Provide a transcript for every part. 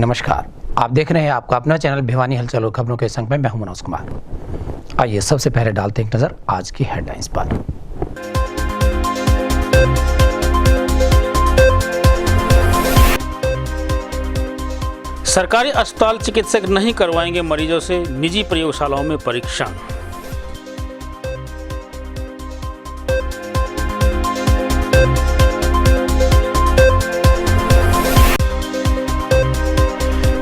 नमस्कार, आप देख रहे हैं आपका अपना चैनल भिवानी हलचल और खबरों के संग में मैं हूं मनोज कुमार। आइए सबसे पहले डालते हैं एक नजर आज की हेडलाइंस पर। सरकारी अस्पताल चिकित्सक नहीं करवाएंगे मरीजों से निजी प्रयोगशालाओं में परीक्षण।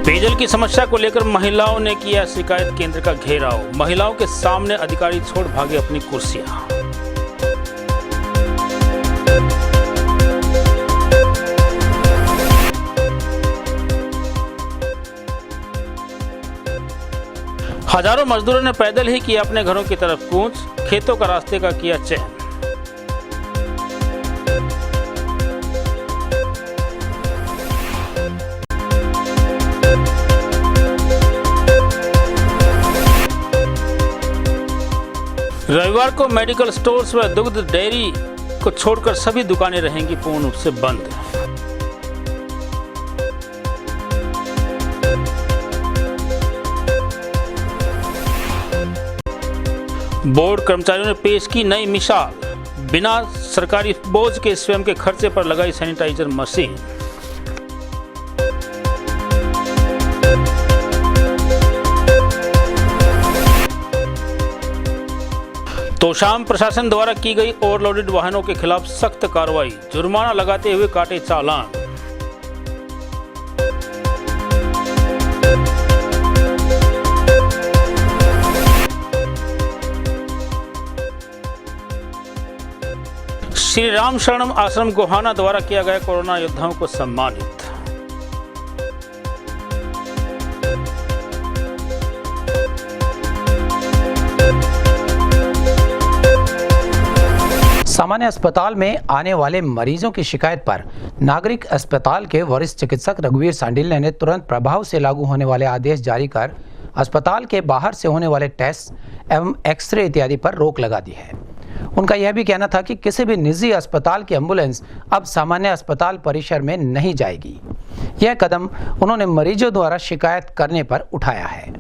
पेयजल की समस्या को लेकर महिलाओं ने किया शिकायत केंद्र का घेराव। महिलाओं के सामने अधिकारी छोड़ भागे अपनी कुर्सियां। हजारों मजदूरों ने पैदल ही किया अपने घरों की तरफ कूच, खेतों का रास्ते का किया चयन। रविवार को मेडिकल स्टोर्स व दुग्ध डेयरी को छोड़कर सभी दुकानें रहेंगी पूर्ण रूप से बंद। बोर्ड कर्मचारियों ने पेश की नई मिसाल, बिना सरकारी बोझ के स्वयं के खर्चे पर लगाई सैनिटाइजर मशीन। तोशाम प्रशासन द्वारा की गई ओवरलोडेड वाहनों के खिलाफ सख्त कार्रवाई, जुर्माना लगाते हुए काटे चालान। श्री राम शरणम आश्रम गोहाना द्वारा किया गया कोरोना योद्धाओं को सम्मानित। सामान्य अस्पताल में आने वाले मरीजों की शिकायत पर नागरिक अस्पताल के वरिष्ठ चिकित्सक रघुवीर सांडिल्य ने तुरंत प्रभाव से लागू होने वाले आदेश जारी कर अस्पताल के बाहर से होने वाले टेस्ट एवं एक्सरे इत्यादि पर रोक लगा दी है। उनका यह भी कहना था कि किसी भी निजी अस्पताल की एम्बुलेंस अब सामान्य अस्पताल परिसर में नहीं जाएगी। यह कदम उन्होंने मरीजों द्वारा शिकायत करने पर उठाया है।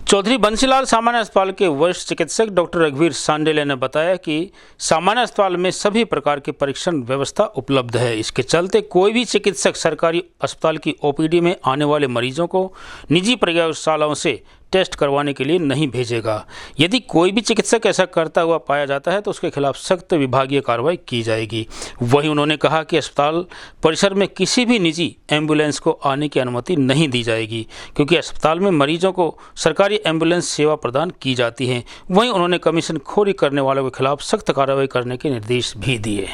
चौधरी बंसीलाल सामान्य अस्पताल के वरिष्ठ चिकित्सक डॉक्टर रघुवीर सांडिल्य ने बताया कि सामान्य अस्पताल में सभी प्रकार की परीक्षण व्यवस्था उपलब्ध है। इसके चलते कोई भी चिकित्सक सरकारी अस्पताल की ओपीडी में आने वाले मरीजों को निजी प्रयोगशालाओं से टेस्ट करवाने के लिए नहीं भेजेगा। यदि कोई भी चिकित्सक ऐसा करता हुआ पाया जाता है तो उसके खिलाफ सख्त विभागीय कार्रवाई की जाएगी। वहीं उन्होंने कहा कि अस्पताल परिसर में किसी भी निजी एम्बुलेंस को आने की अनुमति नहीं दी जाएगी, क्योंकि अस्पताल में मरीजों को सरकारी एम्बुलेंस सेवा प्रदान की जाती है। वहीं उन्होंने कमीशन खोरी करने वालों के खिलाफ सख्त कार्रवाई करने के निर्देश भी दिए।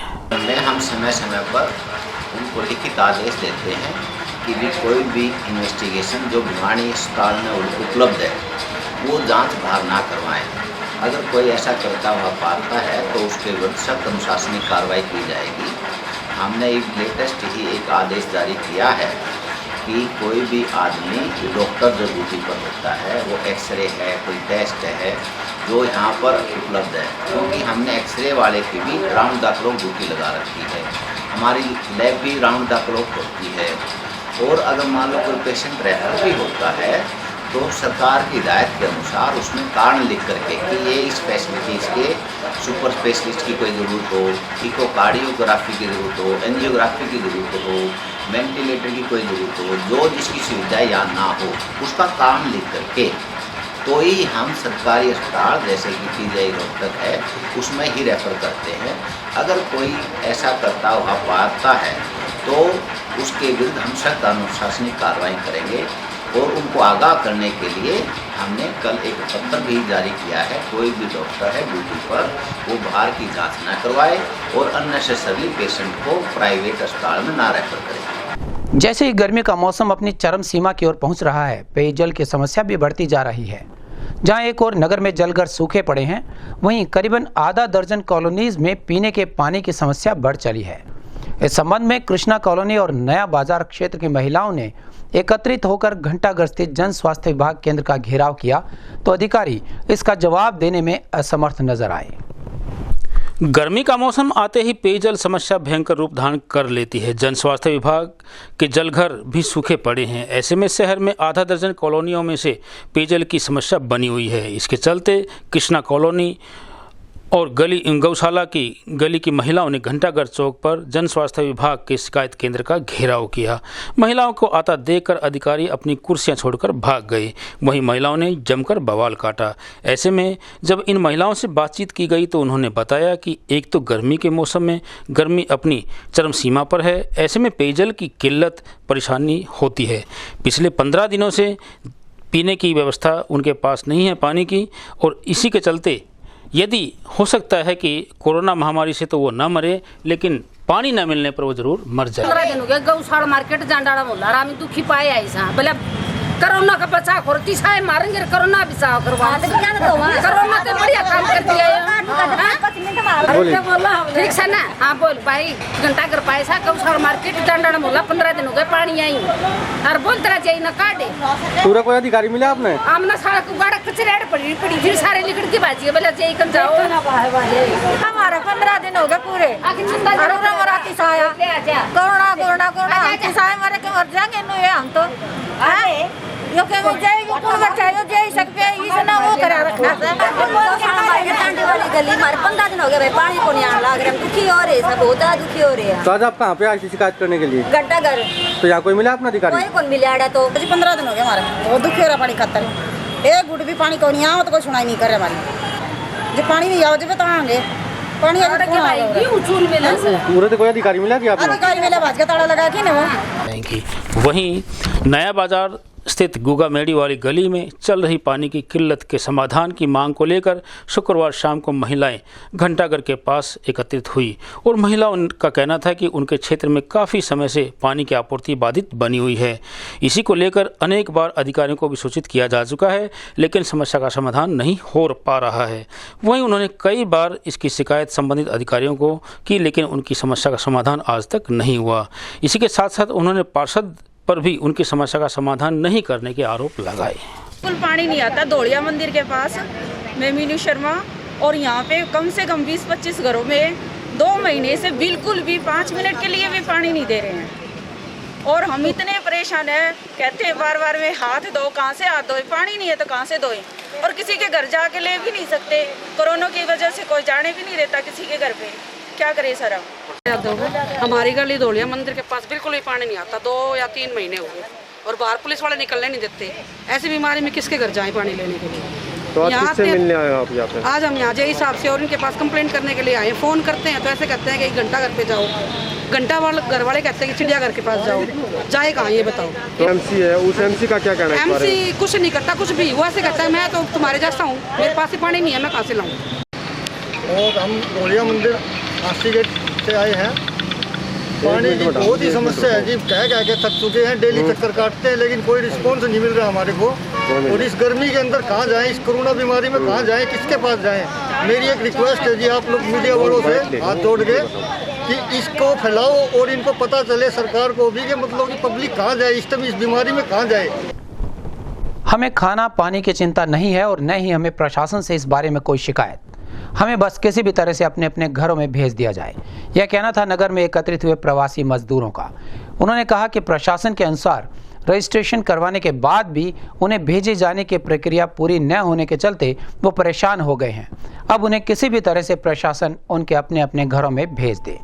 हम समय समय पर उनको लिखित आदेश देते हैं कि भी कोई भी इन्वेस्टिगेशन जो भिवानी अस्पताल में उपलब्ध है वो जांच भाग ना करवाएं। अगर कोई ऐसा करता हुआ पाता है तो उसके विरुद्ध सख्त अनुशासनिक कार्रवाई की जाएगी। हमने एक लेटेस्ट ही एक आदेश जारी किया है कि कोई भी आदमी डॉक्टर जो ड्यूटी पर होता है वो एक्सरे है, कोई टेस्ट है जो यहाँ पर उपलब्ध है, क्योंकि हमने एक्सरे वाले की भी राउंड द क्लॉक ड्यूटी लगा रखी है। हमारी लैब भी राउंड द क्लॉक होती है। और अगर मान लो कोई पेशेंट रेफर भी होता है तो सरकार की हिदायत के अनुसार उसमें कारण लिख करके कि ये स्पेशलिटीज़ के सुपर स्पेशलिस्ट की कोई ज़रूरत हो, इकोकार्डियोग्राफी की ज़रूरत हो, एंजियोग्राफी की ज़रूरत हो, वेंटिलेटर की कोई ज़रूरत हो, जो जिसकी सुविधा या ना हो उसका कारण लिख करके तो ही हम सरकारी अस्पताल जैसे कि पीजीआई रोहतक है उसमें ही रेफ़र करते हैं। अगर कोई ऐसा करता हुआ पाता है तो उसके विरुद्ध हम सख्त अनुशासनिक कार्रवाई करेंगे। और उनको आगाह करने के लिए हमने कल एक पत्र भी जारी किया है। कोई भी डॉक्टर है ड्यूटी पर वो बाहर की जांच ना करवाए और अननेसेसरली पेशेंट को प्राइवेट अस्पताल में ना रेफर करे। जैसे ही गर्मी का मौसम अपनी चरम सीमा की ओर पहुंच रहा है, पेयजल की समस्या भी बढ़ती जा रही है। जहां एक और नगर में जलघर सूखे पड़े हैं, वहीं करीबन आधा दर्जन कॉलोनीज में पीने के पानी की समस्या बढ़ चली है। इस संबंध में कृष्णा कॉलोनी और नया बाजार क्षेत्र की महिलाओं ने एकत्रित होकर घंटाघर स्थित जन स्वास्थ्य विभाग केंद्र का घेराव किया तो अधिकारी इसका जवाब देने में असमर्थ नजर आए। गर्मी का मौसम आते ही पेयजल समस्या भयंकर रूप धारण कर लेती है। जन स्वास्थ्य विभाग के जलघर भी सूखे पड़े हैं। ऐसे में शहर में आधा दर्जन कॉलोनियों में से पेयजल की समस्या बनी हुई है। इसके चलते कृष्णा कॉलोनी और गौशाला की गली की महिलाओं ने घंटाघर चौक पर जन स्वास्थ्य विभाग के शिकायत केंद्र का घेराव किया। महिलाओं को आता देखकर अधिकारी अपनी कुर्सियां छोड़कर भाग गए। वहीं महिलाओं ने जमकर बवाल काटा। ऐसे में जब इन महिलाओं से बातचीत की गई तो उन्होंने बताया कि एक तो गर्मी के मौसम में गर्मी अपनी चरम सीमा पर है। ऐसे में पेयजल की किल्लत परेशानी होती है। पिछले 15 दिनों से पीने की व्यवस्था उनके पास नहीं है पानी की, और इसी के चलते यदि हो सकता है कि कोरोना महामारी से तो वो न मरे, लेकिन पानी न मिलने पर वो जरूर मर जाए। 15 दिन हो गए गौशाला मार्केट जांडाड़ा मोहल्ला रामी दुखी पाए आई सा बोले कोरोना का बचाव करो, तीसाए मारेंगे कोरोना बचाव करवा। कोरोना के बढ़िया काम कर दिया ठीक है ना। हाँ बोल भाई घंटा कर पाए सा गौशाला मार्केट जांडाड़ा मोहल्ला 15 दिन हो गए पानी आई और बोल तरह चाहिए ना काटे। पूरा कोई अधिकारी मिला आपने? आमना सारा को गाड़ा कचरे पड़ी फिर सारे लिखड़ की बाजी बोले जय कन जाओ। हमारे 15 दिन हो गए पूरे कोरोना कोरोना कोरोना किसाए मारे के मर जाएंगे नो ये हम तो यो के जय को कौन बचायो जय सकते इस ना वो करा रखना हमारे टांडी वाली गली मारे 15 दिन हो गए भाई पानी को नहीं आने लग रहा, दुखी हो रहे सब बहुत दुखी हो रहे हैं। तो आज आप कहाँ पे आए थे शिकायत करने के लिए? घंटाघर। तो यहाँ कोई मिला अपना अधिकारी? कोई कौन मिला है तो 15 दिन हो गए हमारे बहुत दुखी हो रहा पानी खतर एक गुट भी पानी को नहीं आओ तो कोई सुनाई नहीं कर रहा हमारी जो पानी नहीं आओ जब बताएंगे पानी पूरे तो कोई अधिकारी मिला कि आपने? अधिकारी मिला भाज का ताला लगा के ना वो। वहीं नया बाजार स्थित गुगा मेड़ी वाली गली में चल रही पानी की किल्लत के समाधान की मांग को लेकर शुक्रवार शाम को महिलाएं घंटाघर के पास एकत्रित हुई और महिलाओं का कहना था कि उनके क्षेत्र में काफ़ी समय से पानी की आपूर्ति बाधित बनी हुई है। इसी को लेकर अनेक बार अधिकारियों को भी सूचित किया जा चुका है, लेकिन समस्या का समाधान नहीं हो पा रहा है। वहीं उन्होंने कई बार इसकी शिकायत संबंधित अधिकारियों को की, लेकिन उनकी समस्या का समाधान आज तक नहीं हुआ। इसी के साथ साथ उन्होंने पार्षद पर भी उनकी समस्या का समाधान नहीं करने के आरोप लगाए। बिल्कुल पानी नहीं आता धोलिया मंदिर के पास। मैं मीनू शर्मा और यहाँ पे कम से कम 20-25 घरों में 2 महीने से बिल्कुल भी 5 मिनट के लिए भी पानी नहीं दे रहे हैं और हम इतने परेशान हैं। कहते हैं बार बार में हाथ धो, कहाँ से हाथ धोए, पानी नहीं है तो कहाँ से धोए, और किसी के घर जाके ले भी नहीं सकते। कोरोना की वजह से कोई जाने भी नहीं देता किसी के घर पे। क्या करे सर अब? हमारी गली धोलिया मंदिर के पास बिल्कुल भी पानी नहीं आता 2 या 3 महीने हो गए और बाहर पुलिस वाले निकलने नहीं देते। ऐसी बीमारी में किसके घर जाएं पानी लेने के लिए? तो आज किससे मिलने आए आप यहाँ पे? आज हम यहाँ जय हिसाब से और इनके पास कंप्लेंट करने के लिए आए। फ़ोन करते हैं तो ऐसे कहते हैं कि 1 घंटा घर पे जाओ, घर वाले कहते हैं कि चिड़ियाघर के पास जाओ। जाए कहाँ ये बताओ? तो एमसी है, उस एमसी का क्या कहना है? एमसी कुछ नहीं करता, कुछ भी वो ऐसे कहता है मैं तो तुम्हारे जैसा हूँ, मेरे पास ही पानी नहीं है, मैं कहाँ से लाऊँ? और हम धोलिया मंदिर आशी गेट से आए हैं। पानी की बहुत ही समस्या है जी, कह के थक चुके हैं। डेली चक्कर काटते हैं लेकिन कोई रिस्पॉन्स नहीं मिल रहा हमारे को। और इस गर्मी के अंदर कहाँ जाएं, इस कोरोना बीमारी में कहाँ जाएं, किसके पास जाएं? मेरी एक रिक्वेस्ट है जी आप लोग मीडिया वालों से हाथ जोड़ के कि इसको फैलाओ और इनको पता चले सरकार को भी कि मतलब कि पब्लिक कहाँ जाए, इस टाइम इस बीमारी में कहाँ जाए। हमें खाना पानी की चिंता नहीं है और न ही हमें प्रशासन से इस बारे में कोई शिकायत। हमें बस किसी भी तरह से अपने अपने घरों में भेज दिया जाए, यह कहना था नगर में एकत्रित हुए प्रवासी मजदूरों का। उन्होंने कहा कि प्रशासन के अनुसार रजिस्ट्रेशन करवाने के बाद भी उन्हें भेजे जाने की प्रक्रिया पूरी न होने के चलते वो परेशान हो गए हैं। अब उन्हें किसी भी तरह से प्रशासन उनके अपने अपने घरों में भेज दे।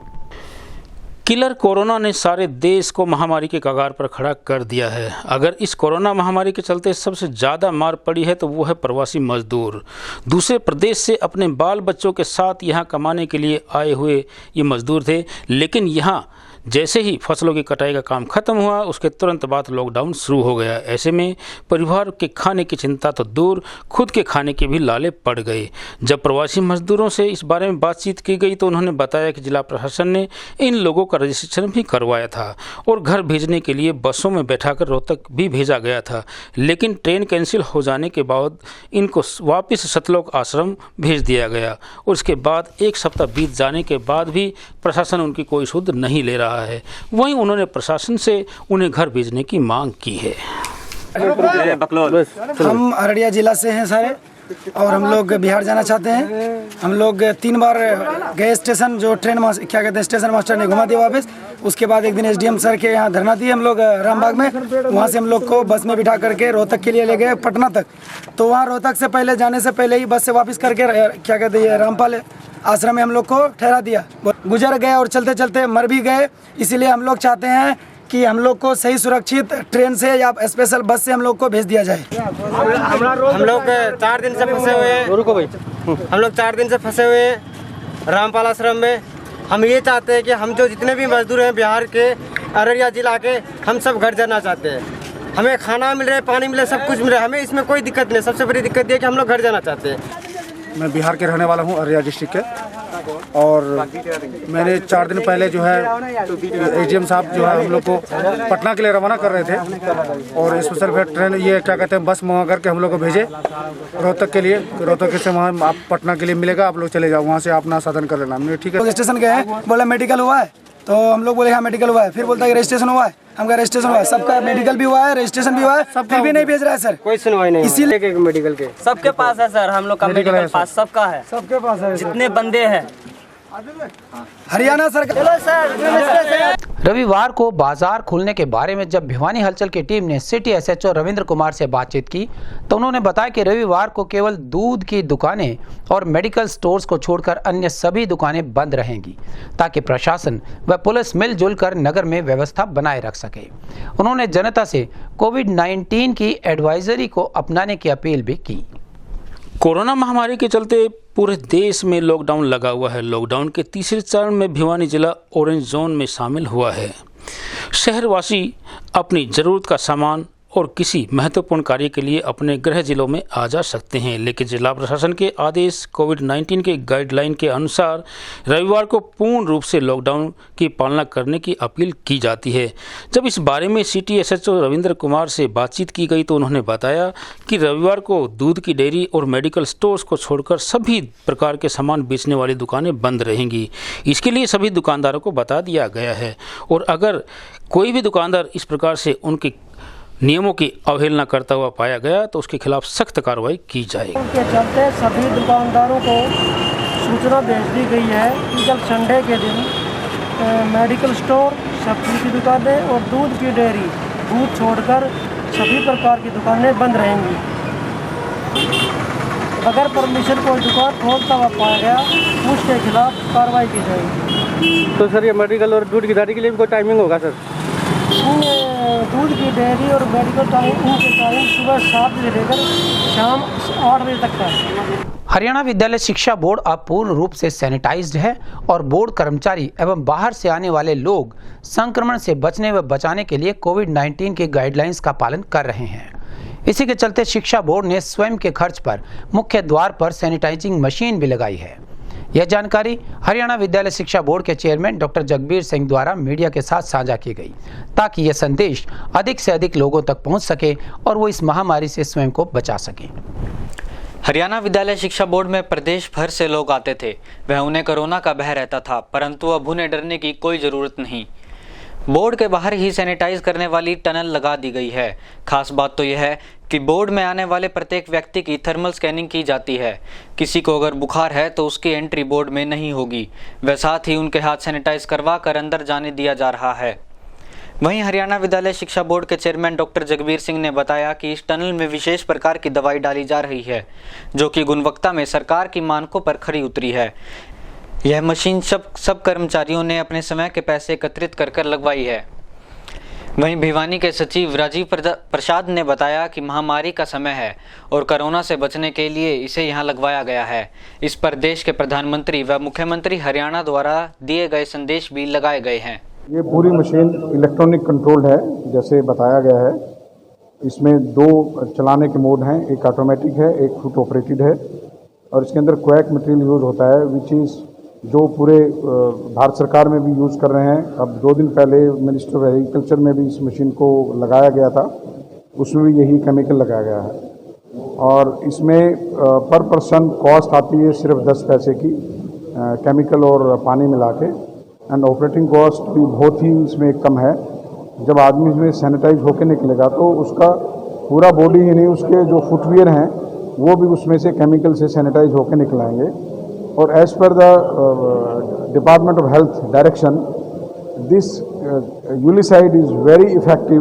किलर कोरोना ने सारे देश को महामारी के कगार पर खड़ा कर दिया है। अगर इस कोरोना महामारी के चलते सबसे ज़्यादा मार पड़ी है तो वो है प्रवासी मजदूर। दूसरे प्रदेश से अपने बाल बच्चों के साथ यहाँ कमाने के लिए आए हुए ये मजदूर थे, लेकिन यहाँ जैसे ही फसलों की कटाई का काम खत्म हुआ उसके तुरंत बाद लॉकडाउन शुरू हो गया। ऐसे में परिवार के खाने की चिंता तो दूर, खुद के खाने के भी लाले पड़ गए। जब प्रवासी मजदूरों से इस बारे में बातचीत की गई तो उन्होंने बताया कि जिला प्रशासन ने इन लोगों का रजिस्ट्रेशन भी करवाया था और घर भेजने के लिए बसों में बैठाकर रोहतक भी भेजा गया था, लेकिन ट्रेन कैंसिल हो जाने के बाद इनको वापस सतलोक आश्रम भेज दिया गया और उसके बाद 1 सप्ताह बीत जाने के बाद भी प्रशासन उनकी कोई सुध नहीं ले रहा है। वहीं उन्होंने प्रशासन से उन्हें घर भेजने की मांग की है। हम अररिया जिला से हैं सारे और हम लोग बिहार जाना चाहते हैं। हम लोग 3 बार गए स्टेशन, जो ट्रेन क्या कहते हैं स्टेशन मास्टर ने घुमा दिया वापस। उसके बाद एक दिन एसडीएम सर के यहाँ धरना दिए हम लोग रामबाग में। वहाँ से हम लोग को बस में बिठा करके रोहतक के लिए ले गए, पटना तक। तो वहाँ रोहतक से पहले जाने से पहले ही बस से वापस करके क्या कहते हैं रामपाल आश्रम में हम लोग को ठहरा दिया। गुजर गए और चलते चलते मर भी गए। इसीलिए हम लोग चाहते हैं कि हम लोग को सही सुरक्षित ट्रेन से या स्पेशल बस से हम लोग को भेज दिया जाए। हम लोग 4 दिन से फंसे हुए हैं। हम लोग 4 दिन से फंसे हुए हैं रामपाल आश्रम में। हम ये चाहते हैं कि हम जो जितने भी मजदूर हैं बिहार के, अररिया जिला के, हम सब घर जाना चाहते हैं। हमें खाना मिल रहा है, पानी मिल रहा है, सब कुछ मिल रहा है, हमें इसमें कोई दिक्कत नहीं। सबसे बड़ी दिक्कत ये है कि हम लोग घर जाना चाहते हैं। मैं बिहार के रहने वाला हूँ, अररिया डिस्ट्रिक्ट के। और मैंने 4 दिन पहले जो है एजीएम साहब जो है हम लोग को पटना के लिए रवाना कर रहे थे। और स्पेशल फिर ट्रेन ये क्या कहते हैं बस मंगा करके हम लोग को भेजे रोहतक के लिए। रोहतक से वहाँ आप पटना के लिए मिलेगा, आप लोग चले जाओ, वहाँ से अपना साधन कर लेना। हमने ठीक है। स्टेशन गए हैं, बोला मेडिकल हुआ है, तो हम लोग बोले हाँ मेडिकल हुआ है। फिर बोलता है रजिस्ट्रेशन हुआ है, हम कहा रजिस्ट्रेशन हुआ है। सबका मेडिकल भी हुआ है, रजिस्ट्रेशन भी हुआ है, फिर भी नहीं भेज रहा है सर। कोई सुनवाई नहीं। इसीलिए मेडिकल के सबके पास है सर, हम लोग का मेडिकल पास सबका है, सबके पास है, जितने बंदे हैं। हरियाणा सरकार। रविवार को बाजार खुलने के बारे में जब भिवानी हलचल की टीम ने सिटी एसएचओ रविंद्र कुमार से बातचीत की तो उन्होंने बताया कि रविवार को केवल दूध की दुकानें और मेडिकल स्टोर्स को छोड़कर अन्य सभी दुकानें बंद रहेंगी ताकि प्रशासन व पुलिस मिलजुल कर नगर में व्यवस्था बनाए रख सके। उन्होंने जनता से कोविड-19 की एडवाइजरी को अपनाने की अपील भी की। कोरोना महामारी के चलते पूरे देश में लॉकडाउन लगा हुआ है। लॉकडाउन के तीसरे चरण में भिवानी जिला ऑरेंज जोन में शामिल हुआ है। शहरवासी अपनी ज़रूरत का सामान और किसी महत्वपूर्ण कार्य के लिए अपने गृह जिलों में आ जा सकते हैं, लेकिन जिला प्रशासन के आदेश कोविड-19 के गाइडलाइन के अनुसार रविवार को पूर्ण रूप से लॉकडाउन की पालना करने की अपील की जाती है। जब इस बारे में सिटी एसएचओ रविंद्र कुमार से बातचीत की गई तो उन्होंने बताया कि रविवार को दूध की डेयरी और मेडिकल स्टोर्स को छोड़कर सभी प्रकार के सामान बेचने वाली दुकानें बंद रहेंगी। इसके लिए सभी दुकानदारों को बता दिया गया है और अगर कोई भी दुकानदार इस प्रकार से उनके नियमों की अवहेलना करता हुआ पाया गया तो उसके खिलाफ सख्त कार्रवाई की जाएगी। के चलते सभी दुकानदारों को सूचना भेज दी गई है कि कल संडे के दिन मेडिकल स्टोर, सब्जी की दुकानें और दूध की डेयरी, दूध छोड़कर सभी प्रकार की दुकानें बंद रहेंगी। अगर परमिशन कोई दुकान खोलता हुआ पाया गया उसके खिलाफ कार्रवाई की जाएगी। तो सर ये मेडिकल और दूध की डेयरी के लिए भी कोई टाइमिंग होगा सर? दूध की डेयरी और मेडिकल टाइम इनके टाइम सुबह 7 बजे लेकर शाम 8 बजे तक है। हरियाणा विद्यालय शिक्षा बोर्ड अब पूर्ण रूप से सैनिटाइज्ड है और बोर्ड कर्मचारी एवं बाहर से आने वाले लोग संक्रमण से बचने व बचाने के लिए कोविड-19 के गाइडलाइंस का पालन कर रहे हैं। इसी के चलते शिक्षा बोर्ड ने स्वयं के खर्च पर मुख्य द्वार पर सैनिटाइजिंग मशीन भी लगाई है। यह जानकारी हरियाणा विद्यालय शिक्षा बोर्ड के चेयरमैन डॉक्टर जगबीर सिंह द्वारा मीडिया के साथ साझा की गई ताकि यह संदेश अधिक से अधिक लोगों तक पहुंच सके और वो इस महामारी से स्वयं को बचा सकें। हरियाणा विद्यालय शिक्षा बोर्ड में प्रदेश भर से लोग आते थे, वह उन्हें कोरोना का भय रहता था, परंतु अब उन्हें डरने की कोई ज़रूरत नहीं। बोर्ड के बाहर ही सैनिटाइज करने वाली टनल लगा दी गई है। खास बात तो यह है कि बोर्ड में आने वाले प्रत्येक व्यक्ति की थर्मल स्कैनिंग की जाती है। किसी को अगर बुखार है तो उसकी एंट्री बोर्ड में नहीं होगी, व साथ ही उनके हाथ सैनिटाइज करवा कर अंदर जाने दिया जा रहा है। वहीं हरियाणा विद्यालय शिक्षा बोर्ड के चेयरमैन डॉक्टर जगबीर सिंह ने बताया कि इस टनल में विशेष प्रकार की दवाई डाली जा रही है जो कि गुणवत्ता में सरकार की मानकों पर खरी उतरी है। यह मशीन सब कर्मचारियों ने अपने समय के पैसे एकत्रित कर लगवाई है। वहीं भिवानी के सचिव राजीव प्रसाद ने बताया कि महामारी का समय है और कोरोना से बचने के लिए इसे यहां लगवाया गया है। इस पर देश के प्रधानमंत्री व मुख्यमंत्री हरियाणा द्वारा दिए गए संदेश भी लगाए गए हैं। ये पूरी मशीन इलेक्ट्रॉनिक कंट्रोल्ड है जैसे बताया गया है। इसमें 2 चलाने के मोड हैं, एक ऑटोमेटिक है, एक फुट ऑपरेटेड है और इसके अंदर क्वैक मटेरियल यूज़ होता है विच इज़ जो पूरे भारत सरकार में भी यूज़ कर रहे हैं। अब 2 दिन पहले मिनिस्टर ऑफ एग्रीकल्चर में भी इस मशीन को लगाया गया था, उसमें भी यही केमिकल लगाया गया है और इसमें पर पर्सन कॉस्ट आती है सिर्फ 10 पैसे की केमिकल और पानी मिला के, एंड ऑपरेटिंग कॉस्ट भी बहुत ही इसमें कम है। जब आदमी इसमें सैनिटाइज होकर निकलेगा तो उसका पूरा बॉडी यानी उसके जो फुटवियर हैं वो भी उसमें से केमिकल से सैनिटाइज होकर निकलाएंगे। और as per the department of health direction, this यूलिसाइड इज़ वेरी इफेक्टिव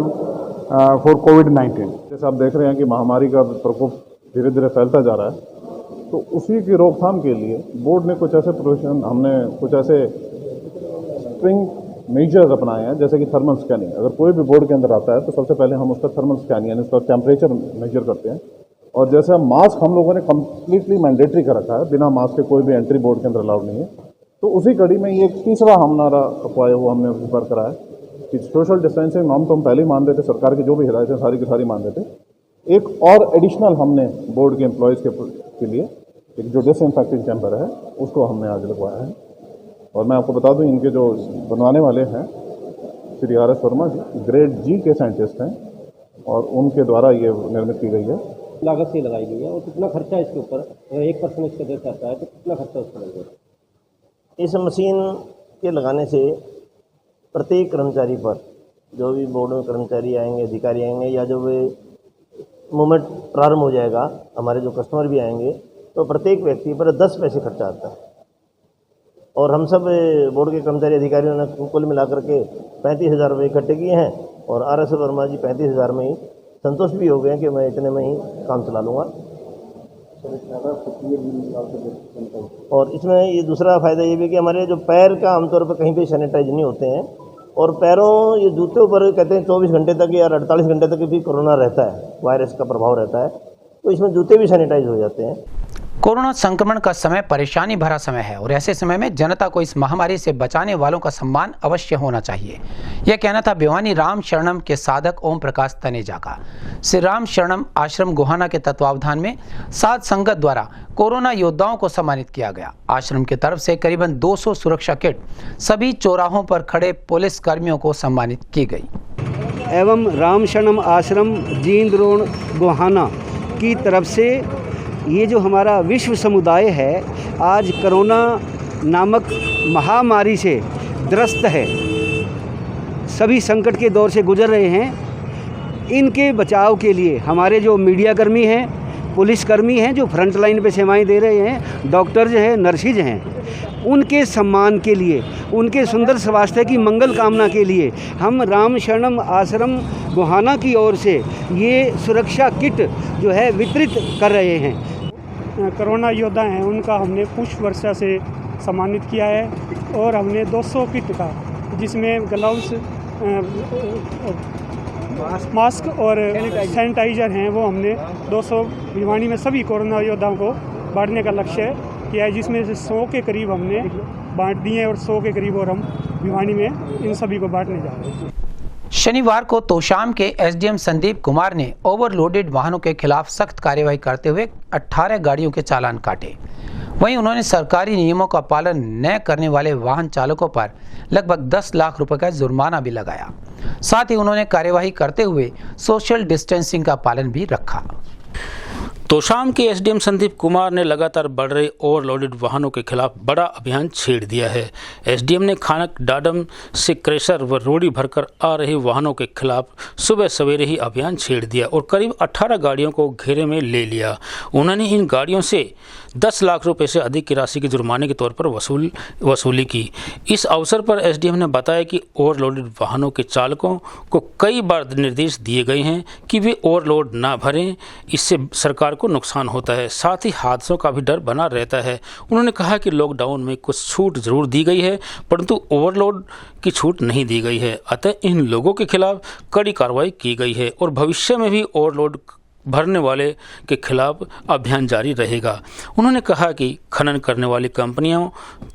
फॉर कोविड-19। जैसे आप देख रहे हैं कि महामारी का प्रकोप धीरे धीरे फैलता जा रहा है, तो उसी की रोकथाम के लिए बोर्ड ने कुछ ऐसे स्ट्रिंग मेजर्स अपनाए हैं, जैसे कि थर्मल स्कैनिंग। अगर कोई भी बोर्ड के अंदर आता है तो सबसे पहले हम उसका थर्मल स्कैन यानी उसका टेम्परेचर मेजर करते हैं। और जैसे मास्क हम लोगों ने कम्प्लीटली मैंडेटरी कर रखा है, बिना मास्क के कोई भी एंट्री बोर्ड के अंदर अलाउड नहीं है। तो उसी कड़ी में ये तीसरा हमारा उपाय वो हमने उस पर करा है कि सोशल डिस्टेंसिंग नॉर्म तो हम पहले ही मान रहे थे, सरकार की जो भी हिदायतें सारी की सारी मान रहे थे। एक और एडिशनल हमने बोर्ड के एम्प्लॉयज़ के लिए एक जो डिसइंफेक्टिंग चैम्बर है उसको हमने आज लगवाया है। और मैं आपको बता दूं, इनके जो बनवाने वाले हैं श्री आर एस वर्मा जी, ग्रेड जी के साइंटिस्ट हैं और उनके द्वारा ये निर्मित की गई है। लागत से लगाई गई है और कितना खर्चा इसके ऊपर, अगर 1% इसका देता है तो कितना खर्चा उसका लगेगा? इस मशीन के लगाने से प्रत्येक कर्मचारी पर, जो भी बोर्ड में कर्मचारी आएंगे, अधिकारी आएंगे, या जो भी मूवमेंट प्रारंभ हो जाएगा, हमारे जो कस्टमर भी आएंगे, तो प्रत्येक व्यक्ति पर 10 पैसे खर्चा आता है। और हम सब बोर्ड के कर्मचारी अधिकारियों ने कुल मिलाकर के 35,000 रुपये इकट्ठे किए हैं और आर एस वर्मा जी 35,000 में ही संतुष्ट भी हो गए कि मैं इतने में ही काम चला लूँगा। और इसमें ये दूसरा फ़ायदा ये भी कि हमारे जो पैर का आमतौर पर कहीं पे सैनिटाइज नहीं होते हैं, और पैरों ये जूतों पर कहते हैं 24 घंटे तक या 48 घंटे तक भी कोरोना रहता है, वायरस का प्रभाव रहता है, तो इसमें जूते भी सैनिटाइज हो जाते हैं। कोरोना संक्रमण का समय परेशानी भरा समय है और ऐसे समय में जनता को इस महामारी से बचाने वालों का सम्मान अवश्य होना चाहिए। यह कहना था भिवानी राम शरणम के साधक ओम प्रकाश तनेजा का। श्री राम शरणम आश्रम गोहाना के तत्वावधान में साध संगत द्वारा कोरोना योद्धाओं को सम्मानित किया गया। आश्रम की तरफ से करीबन 200 सुरक्षा किट सभी चौराहों पर खड़े पुलिस कर्मियों को सम्मानित की गई। एवं राम शरणम आश्रम जींद रोड गोहाना की तरफ से ये जो हमारा विश्व समुदाय है, आज कोरोना नामक महामारी से ग्रस्त है, सभी संकट के दौर से गुजर रहे हैं। इनके बचाव के लिए हमारे जो मीडिया कर्मी हैं, पुलिसकर्मी हैं, जो फ्रंट लाइन पे सेवाएं दे रहे हैं, डॉक्टर्स हैं, नर्सिज हैं, उनके सम्मान के लिए, उनके सुंदर स्वास्थ्य की मंगल कामना के लिए हम राम शरणम आश्रम गोहाना की ओर से ये सुरक्षा किट जो है वितरित कर रहे हैं। कोरोना योद्धा हैं उनका हमने पुष्प वर्षा से सम्मानित किया है और हमने 200 किट का, जिसमें ग्लव्स, मास्क और सैनिटाइज़र हैं, वो हमने 200 भिवानी में सभी कोरोना योद्धाओं को बांटने का लक्ष्य किया है, जिसमें से 100 के करीब हमने बांट दिए हैं और 100 के करीब और हम भिवानी में इन सभी को बांटने जा रहे हैं। शनिवार को तोशाम के एसडीएम संदीप कुमार ने ओवरलोडेड वाहनों के खिलाफ सख्त कार्रवाई करते हुए 18 गाड़ियों के चालान काटे। वहीं उन्होंने सरकारी नियमों का पालन न करने वाले वाहन चालकों पर लगभग 10 लाख रुपए का जुर्माना भी लगाया। साथ ही उन्होंने कार्यवाही करते हुए सोशल डिस्टेंसिंग का पालन भी रखा। तोशाम के एसडीएम संदीप कुमार ने लगातार बढ़ रहे ओवरलोडेड वाहनों के खिलाफ बड़ा अभियान छेड़ दिया है। एसडीएम ने खानक डाडम से क्रेशर व रोड़ी भरकर आ रहे वाहनों के खिलाफ सुबह सवेरे ही अभियान छेड़ दिया और करीब 18 गाड़ियों को घेरे में ले लिया। उन्होंने इन गाड़ियों से 10 लाख रुपए से अधिक की राशि के जुर्माने के तौर पर वसूली की। इस अवसर पर एसडीएम ने बताया कि ओवरलोडेड वाहनों के चालकों को कई बार निर्देश दिए गए हैं कि वे ओवरलोड ना भरें, इससे सरकार को नुकसान होता है, साथ ही हादसों का भी डर बना रहता है। उन्होंने कहा कि लॉकडाउन में कुछ छूट जरूर दी गई है, परंतु ओवरलोड की छूट नहीं दी गई है। अतः इन लोगों के खिलाफ कड़ी कार्रवाई की गई है और भविष्य में भी ओवरलोड भरने वाले के खिलाफ अभियान जारी रहेगा। उन्होंने कहा कि खनन करने वाली कंपनियों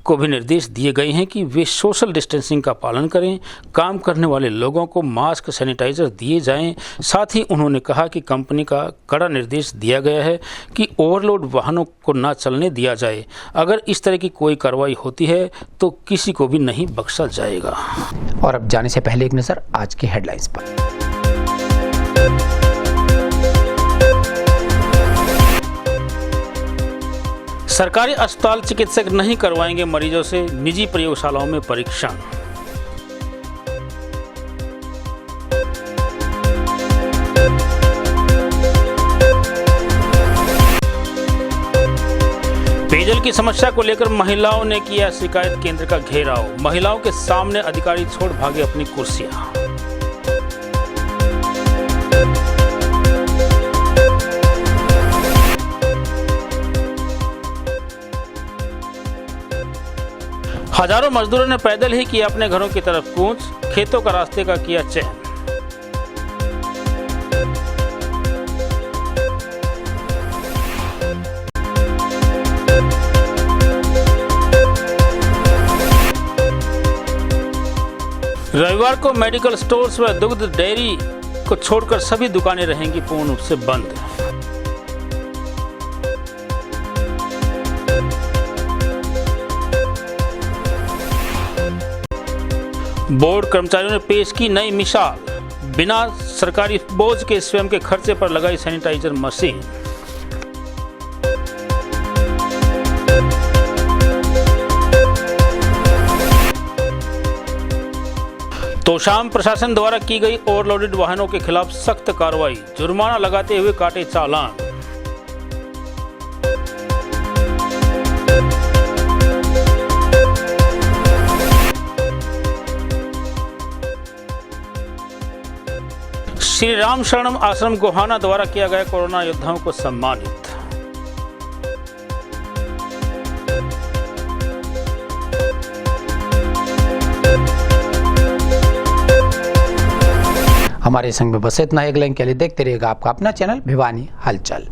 को भी निर्देश दिए गए हैं कि वे सोशल डिस्टेंसिंग का पालन करें, काम करने वाले लोगों को मास्क, सैनिटाइजर दिए जाएं। साथ ही उन्होंने कहा कि कंपनी का कड़ा निर्देश दिया गया है कि ओवरलोड वाहनों को ना चलने दिया जाए। अगर इस तरह की कोई कार्रवाई होती है तो किसी को भी नहीं बख्शा जाएगा। और अब जाने से पहले एक नज़र आज की हेडलाइंस पर। सरकारी अस्पताल चिकित्सक नहीं करवाएंगे मरीजों से निजी प्रयोगशालाओं में परीक्षण। की समस्या को लेकर महिलाओं ने किया शिकायत केंद्र का घेराव। महिलाओं के सामने अधिकारी छोड़ भागे अपनी कुर्सियां। हजारों मजदूरों ने पैदल ही किया अपने घरों की तरफ कूच, खेतों का रास्ते का किया चयन। रविवार को मेडिकल स्टोर्स व दुग्ध डेयरी को छोड़कर सभी दुकानें रहेंगी पूर्ण रूप से बंद। बोर्ड कर्मचारियों ने पेश की नई मिसाल, बिना सरकारी बोझ के स्वयं के खर्चे पर लगाई सैनिटाइजर मशीन। तोशाम प्रशासन द्वारा की गई ओवरलोडेड वाहनों के खिलाफ सख्त कार्रवाई, जुर्माना लगाते हुए काटे चालान। श्री राम शरणम आश्रम गोहाना द्वारा किया गया कोरोना योद्धाओं को सम्मानित। हमारे संग में बस इतना। एक लाइन के लिए देखते रहिएगा आपका अपना चैनल भिवानी हलचल।